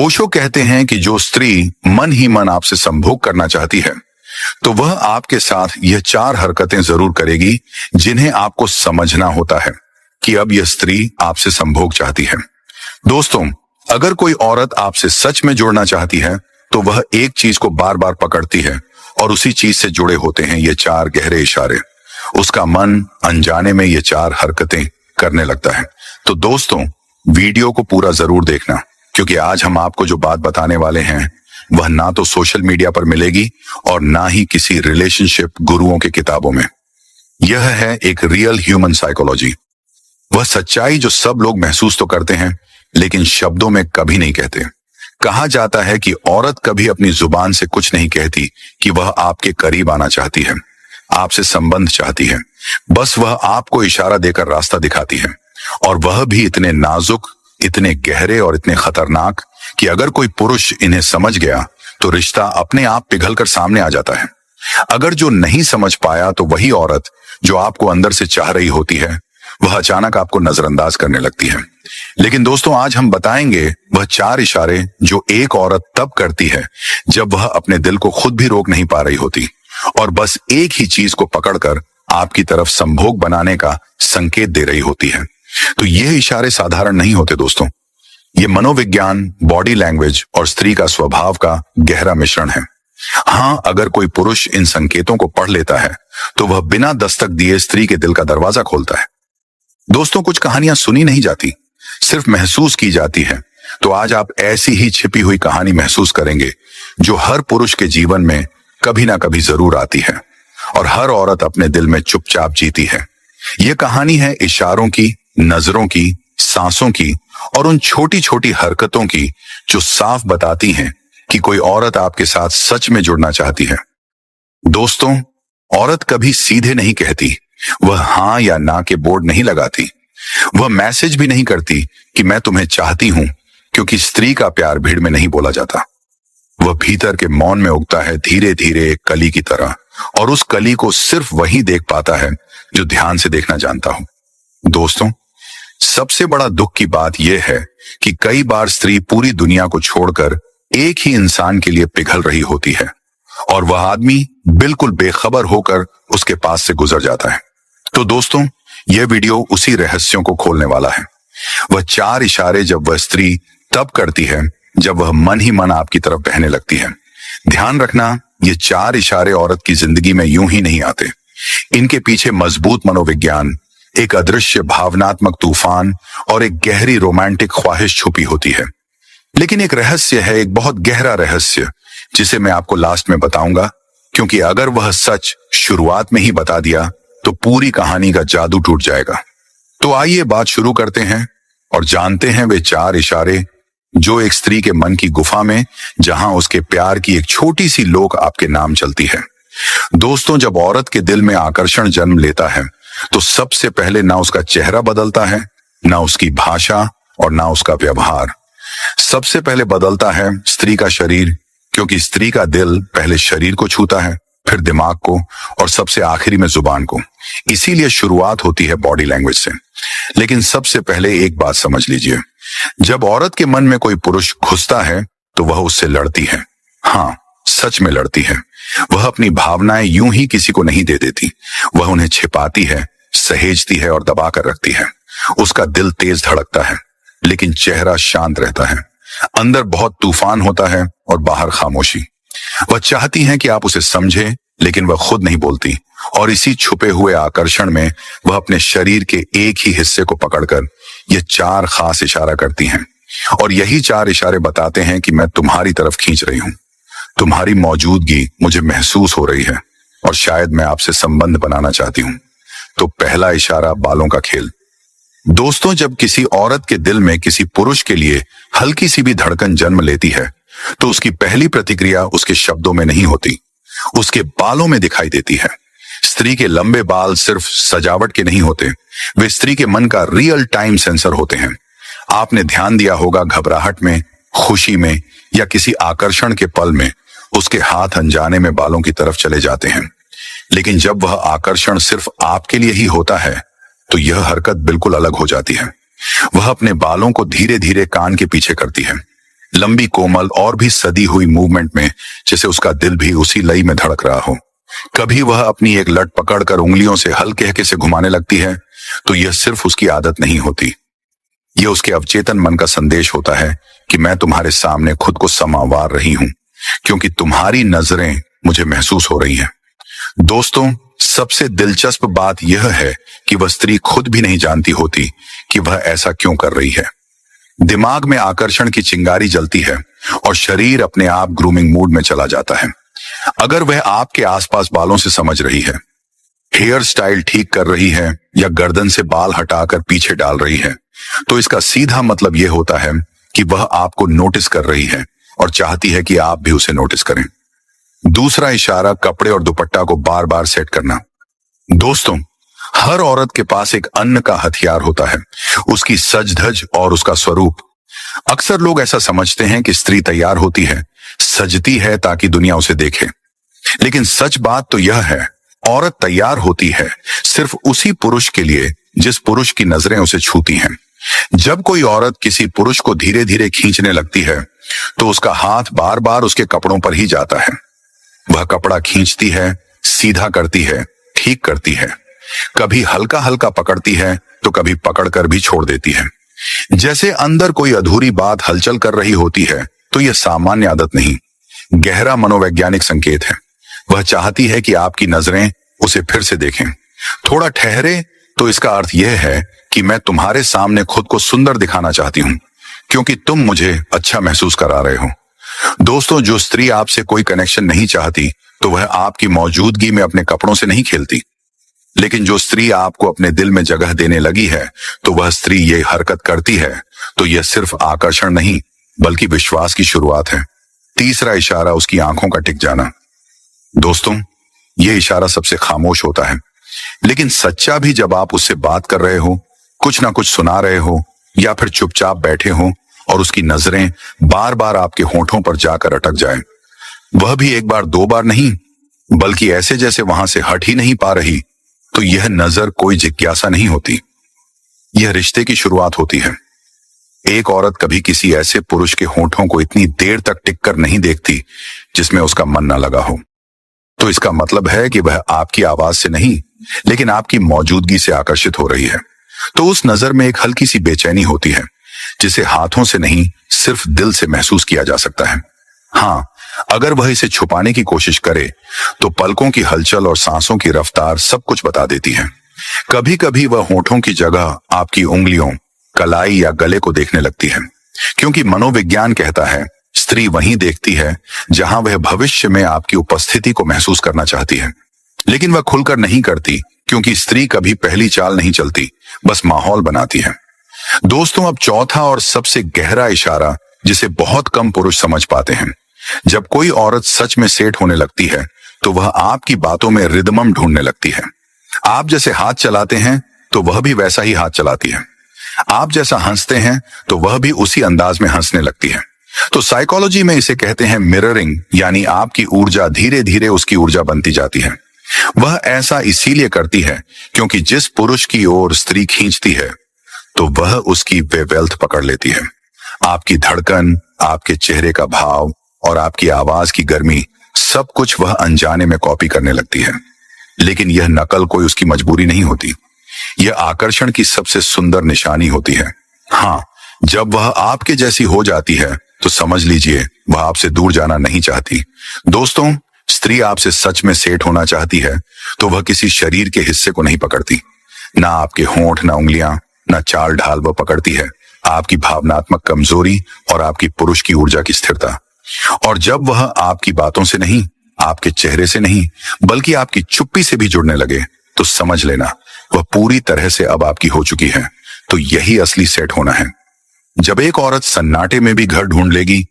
ओशो कहते हैं कि जो स्त्री मन ही मन आपसे संभोग करना चाहती है तो वह आपके साथ यह 4 हरकतें जरूर करेगी जिन्हें आपको समझना होता है कि अब यह स्त्री आपसे संभोग चाहती है। दोस्तों, अगर कोई औरत आपसे सच में जुड़ना चाहती है तो वह एक चीज को बार बार पकड़ती है और उसी चीज से जुड़े होते हैं ये 4 गहरे इशारे। उसका मन अनजाने में ये 4 हरकतें करने लगता है। तो दोस्तों, वीडियो को पूरा जरूर देखना, क्योंकि आज हम आपको जो बात बताने वाले हैं वह ना तो सोशल मीडिया पर मिलेगी और ना ही किसी रिलेशनशिप गुरुओं की किताबों में। यह है एक रियल ह्यूमन साइकोलॉजी, वह सच्चाई जो सब लोग महसूस तो करते हैं लेकिन शब्दों में कभी नहीं कहते। कहा जाता है कि औरत कभी अपनी जुबान से कुछ नहीं कहती कि वह आपके करीब आना चाहती है, आपसे संबंध चाहती है। बस वह आपको इशारा देकर रास्ता दिखाती है, और वह भी इतने नाजुक, इतने गहरे और इतने खतरनाक कि अगर कोई पुरुष इन्हें समझ गया तो रिश्ता अपने आप पिघलकर सामने आ जाता है। अगर जो नहीं समझ पाया तो वही औरत जो आपको अंदर से चाह रही होती है वह अचानक आपको नजरअंदाज करने लगती है। लेकिन दोस्तों, आज हम बताएंगे वह 4 इशारे जो एक औरत तब करती है जब वह अपने दिल को खुद भी रोक नहीं पा रही होती और बस एक ही चीज को पकड़कर आपकी तरफ संभोग बनाने का संकेत दे रही होती है। तो यह इशारे साधारण नहीं होते दोस्तों, ये मनोविज्ञान, बॉडी लैंग्वेज और स्त्री का स्वभाव का गहरा मिश्रण है। हाँ, अगर कोई पुरुष इन संकेतों को पढ़ लेता है तो वह बिना दस्तक दिए स्त्री के दिल का दरवाजा खोलता है। दोस्तों, कुछ कहानियां सुनी नहीं जाती, सिर्फ महसूस की जाती है। तो आज आप ऐसी ही छिपी हुई कहानी महसूस करेंगे जो हर पुरुष के जीवन में कभी ना कभी जरूर आती है और हर औरत अपने दिल में चुपचाप जीती है। यह कहानी है इशारों की, नजरों की, सांसों की और उन छोटी छोटी हरकतों की जो साफ बताती हैं कि कोई औरत आपके साथ सच में जुड़ना चाहती है। दोस्तों, औरत कभी सीधे नहीं कहती, वह हाँ या ना के बोर्ड नहीं लगाती, वह मैसेज भी नहीं करती कि मैं तुम्हें चाहती हूं, क्योंकि स्त्री का प्यार भीड़ में नहीं बोला जाता। वह भीतर के मौन में उगता है, धीरे धीरे एक कली की तरह, और उस कली को सिर्फ वही देख पाता है जो ध्यान से देखना जानता हो। दोस्तों, सबसे बड़ा दुख की बात यह है कि कई बार स्त्री पूरी दुनिया को छोड़कर एक ही इंसान के लिए पिघल रही होती है और वह आदमी बिल्कुल बेखबर होकर उसके पास से गुजर जाता है। तो दोस्तों, यह वीडियो उसी रहस्यों को खोलने वाला है। वह 4 इशारे जब वह स्त्री तब करती है जब वह मन ही मन आपकी तरफ बहने लगती है। ध्यान रखना, ये 4 इशारे औरत की जिंदगी में यूं ही नहीं आते। इनके पीछे मजबूत मनोविज्ञान, एक अदृश्य भावनात्मक तूफान और एक गहरी रोमांटिक ख्वाहिश छुपी होती है। लेकिन एक रहस्य है, एक बहुत गहरा रहस्य, जिसे मैं आपको लास्ट में बताऊंगा, क्योंकि अगर वह सच शुरुआत में ही बता दिया तो पूरी कहानी का जादू टूट जाएगा। तो आइए बात शुरू करते हैं और जानते हैं वे 4 इशारे जो एक स्त्री के मन की गुफा में, जहां उसके प्यार की एक छोटी सी लोक आपके नाम चलती है। दोस्तों, जब औरत के दिल में आकर्षण जन्म लेता है तो सबसे पहले ना उसका चेहरा बदलता है, ना उसकी भाषा और ना उसका व्यवहार। सबसे पहले बदलता है स्त्री का शरीर, क्योंकि स्त्री का दिल पहले शरीर को छूता है, फिर दिमाग को और सबसे आखिरी में जुबान को। इसीलिए शुरुआत होती है बॉडी लैंग्वेज से। लेकिन सबसे पहले एक बात समझ लीजिए, जब औरत के मन में कोई पुरुष घुसता है तो वह उससे लड़ती है। हाँ, सच में लड़ती है। वह अपनी भावनाएं यूं ही किसी को नहीं दे देती, वह उन्हें छिपाती है, सहेजती है और दबा कर रखती है। उसका दिल तेज धड़कता है लेकिन चेहरा शांत रहता है। अंदर बहुत तूफान होता है और बाहर खामोशी। वह चाहती है कि आप उसे समझें, लेकिन वह खुद नहीं बोलती, और इसी छुपे हुए आकर्षण में वह अपने शरीर के एक ही हिस्से को पकड़कर ये 4 खास इशारा करती हैं। और यही 4 इशारे बताते हैं कि मैं तुम्हारी तरफ खींच रही हूं, तुम्हारी मौजूदगी मुझे महसूस हो रही है और शायद मैं आपसे संबंध बनाना चाहती हूं। तो पहला इशारा, बालों का खेल। दोस्तों, जब किसी औरत के दिल में किसी पुरुष के लिए हल्की सी भी धड़कन जन्म लेती है तो उसकी पहली प्रतिक्रिया उसके शब्दों में नहीं होती, उसके बालों में दिखाई देती है। स्त्री के लंबे बाल सिर्फ सजावट के नहीं होते, वे स्त्री के मन का रियल टाइम सेंसर होते हैं। आपने ध्यान दिया होगा, घबराहट में, खुशी में या किसी आकर्षण के पल में उसके हाथ अनजाने में बालों की तरफ चले जाते हैं। लेकिन जब वह आकर्षण सिर्फ आपके लिए ही होता है तो यह हरकत बिल्कुल अलग हो जाती है। वह अपने बालों को धीरे धीरे कान के पीछे करती है, लंबी कोमल और भी सदी हुई मूवमेंट में, जैसे उसका दिल भी उसी लय में धड़क रहा हो। कभी वह अपनी एक लट पकड़कर उंगलियों से हल्के हल्के से घुमाने लगती है, तो यह सिर्फ उसकी आदत नहीं होती, यह उसके अवचेतन मन का संदेश होता है कि मैं तुम्हारे सामने खुद को समावार रही हूं, क्योंकि तुम्हारी नजरें मुझे महसूस हो रही हैं। दोस्तों, सबसे दिलचस्प बात यह है कि वह स्त्री खुद भी नहीं जानती होती कि वह ऐसा क्यों कर रही है। दिमाग में आकर्षण की चिंगारी जलती है और शरीर अपने आप ग्रूमिंग मूड में चला जाता है। अगर वह आपके आसपास बालों से समझ रही है, हेयर स्टाइल ठीक कर रही है या गर्दन से बाल हटाकर पीछे डाल रही है, तो इसका सीधा मतलब यह होता है कि वह आपको नोटिस कर रही है और चाहती है कि आप भी उसे नोटिस करें। दूसरा इशारा, कपड़े और दुपट्टा को बार बार सेट करना। दोस्तों, हर औरत के पास एक अन्न का हथियार होता है, उसकी सज धज और उसका स्वरूप। अक्सर लोग ऐसा समझते हैं कि स्त्री तैयार होती है, सजती है ताकि दुनिया उसे देखे, लेकिन सच बात तो यह है, औरत तैयार होती है सिर्फ उसी पुरुष के लिए जिस पुरुष की नजरें उसे छूती हैं। जब कोई औरत किसी पुरुष को धीरे धीरे खींचने लगती है, तो उसका हाथ बार बार उसके कपड़ों पर ही जाता है। वह कपड़ा खींचती है, सीधा करती है, ठीक करती है, कभी हल्का हल्का पकड़ती है तो कभी पकड़कर भी छोड़ देती है, जैसे अंदर कोई अधूरी बात हलचल कर रही होती है। तो यह सामान्य आदत नहीं, गहरा मनोवैज्ञानिक संकेत है। वह चाहती है कि आपकी नजरें उसे फिर से देखें। थोड़ा ठहरे तो इसका अर्थ यह है कि मैं तुम्हारे सामने खुद को सुंदर दिखाना चाहती हूं, क्योंकि तुम मुझे अच्छा महसूस करा रहे हो। दोस्तों, जो स्त्री आपसे कोई कनेक्शन नहीं चाहती, तो वह आपकी मौजूदगी में अपने कपड़ों से नहीं खेलती। लेकिन जो स्त्री आपको अपने दिल में जगह देने लगी है, तो वह स्त्री ये हरकत करती है, तो यह सिर्फ आकर्षण नहीं बल्कि विश्वास की शुरुआत है। तीसरा इशारा, उसकी आंखों का टिक जाना। दोस्तों, यह इशारा सबसे खामोश होता है, लेकिन सच्चा भी। जब आप उससे बात कर रहे हो, कुछ ना कुछ सुना रहे हो या फिर चुपचाप बैठे हो और उसकी नजरें बार बार आपके होठों पर जाकर अटक जाए, वह भी एक बार दो बार नहीं बल्कि ऐसे जैसे वहां से हट ही नहीं पा रही, तो यह नजर कोई जिज्ञासा नहीं होती, यह रिश्ते की शुरुआत होती है। एक औरत कभी किसी ऐसे पुरुष के होठों को इतनी देर तक टिक कर नहीं देखती जिसमें उसका मन न लगा हो। तो इसका मतलब है कि वह आपकी आवाज से नहीं, लेकिन आपकी मौजूदगी से आकर्षित हो रही है। तो उस नजर में एक हल्की सी बेचैनी होती है, जिसे हाथों से नहीं सिर्फ दिल से महसूस किया जा सकता है। हाँ, अगर वह इसे छुपाने की कोशिश करे, तो पलकों की हलचल और सांसों की रफ्तार सब कुछ बता देती है। कभी कभी वह होठों की जगह आपकी उंगलियों, कलाई या गले को देखने लगती है, क्योंकि मनोविज्ञान कहता है स्त्री वहीं देखती है जहां वह भविष्य में आपकी उपस्थिति को महसूस करना चाहती है। लेकिन वह खुलकर नहीं करती, क्योंकि स्त्री कभी पहली चाल नहीं चलती, बस माहौल बनाती है। दोस्तों, अब चौथा और सबसे गहरा इशारा, जिसे बहुत कम पुरुष समझ पाते हैं। जब कोई औरत सच में सेट होने लगती है, तो वह आपकी बातों में रिदमम ढूंढने लगती है। आप जैसे हाथ चलाते हैं, तो वह भी वैसा ही हाथ चलाती है। आप जैसा हंसते हैं, तो वह भी उसी अंदाज में हंसने लगती है। तो साइकोलॉजी में इसे कहते हैं मिररिंग, यानी आपकी ऊर्जा धीरे धीरे उसकी ऊर्जा बनती जाती है। वह ऐसा इसीलिए करती है क्योंकि जिस पुरुष की ओर स्त्री खींचती है, तो वह उसकी वेल्थ पकड़ लेती है। आपकी धड़कन, आपके चेहरे का भाव और आपकी आवाज की गर्मी, सब कुछ वह अनजाने में कॉपी करने लगती है। लेकिन यह नकल कोई उसकी मजबूरी नहीं होती, यह आकर्षण की सबसे सुंदर निशानी होती है। हाँ, जब वह आपके जैसी हो जाती है, तो समझ लीजिए वह आपसे दूर जाना नहीं चाहती। दोस्तों, स्त्री आपसे सच में सेट होना चाहती है, तो वह किसी शरीर के हिस्से को नहीं पकड़ती, ना आपके होंठ, ना उंगलियां, ना चाल ढाल वह पकड़ती है आपकी भावनात्मक कमजोरी और आपकी पुरुष की ऊर्जा की स्थिरता। और जब वह आपकी बातों से नहीं, आपके चेहरे से नहीं, बल्कि आपकी चुप्पी से भी जुड़ने लगे, तो समझ लेना वह पूरी तरह से अब आपकी हो चुकी है। तो यही असली सेट होना है। जब एक औरत सन्नाटे में भी घर ढूंढ लेगी,